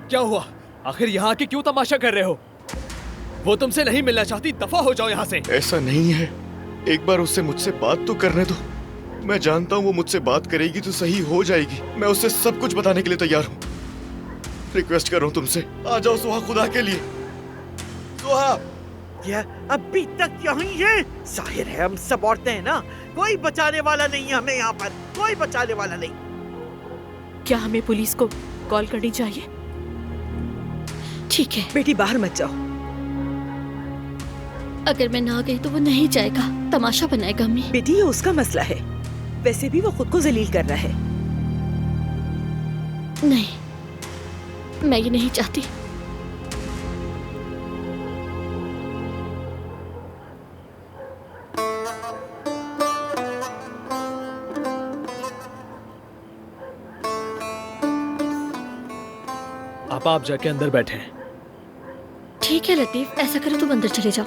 क्या हुआ? आखिर यहाँ आके क्यों तमाशा कर रहे हो? वो तुमसे नहीं मिलना चाहती, दफा हो जाओ यहाँ से। ऐसा नहीं है, एक बार उससे मुझसे बात तो करने दो। मैं जानता हूँ वो मुझसे बात करेगी तो सही हो जाएगी। मैं उससे सब कुछ बताने के लिए तैयार हूँ। रिक्वेस्ट कर रहा हूँ तुमसे, आ जाओ सुहा, खुदा के लिए। सुहा! यह अभी तक यहीं है। जाहिर है हम सब औरतें हैं ना, कोई बचाने वाला नहीं है हमें यहाँ पर, कोई बचाने वाला नहीं। क्या हमें पुलिस को कॉल करनी चाहिए? ठीक है, बेटी बाहर मत जाओ। अगर मैं ना गई तो वो नहीं जाएगा, तमाशा बनाएगा अम्मी। बेटी ये उसका मसला है, वैसे भी वो खुद को जलील कर रहा है। नहीं, मैं ये नहीं चाहती। आप जाके अंदर बैठे हैं। ठीक है लतीफ, ऐसा करो तुम अंदर चले जाओ।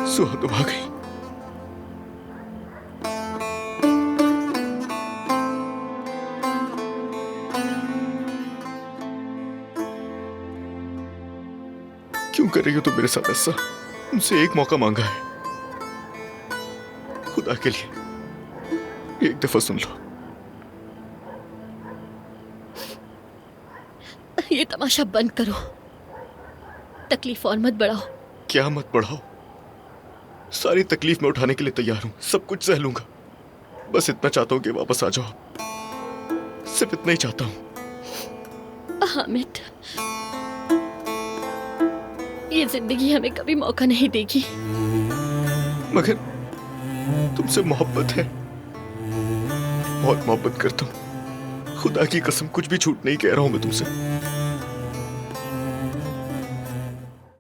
सुहा तुम आ गई। क्यों कर रही हो तुम मेरे साथ ऐसा? तुमसे एक मौका मांगा है, खुदा के लिए एक दफा सुन लो। ये तमाशा बंद करो, तकलीफ और मत बढ़ाओ। क्या मत बढ़ाओ? सारी तकलीफ मैं उठाने के लिए तैयार हूं, सब कुछ सह लूंगा। बस इतना चाहता हूं कि वापस आ जाओ, सिर्फ इतना ही चाहता हूं। हामिद, ये जिंदगी हमें कभी मौका नहीं देगी। मगर तुमसे मोहब्बत है, बहुत मोहब्बत करता हूं। खुदा की कसम कुछ भी झूठ नहीं कह रहा हूं मैं तुमसे।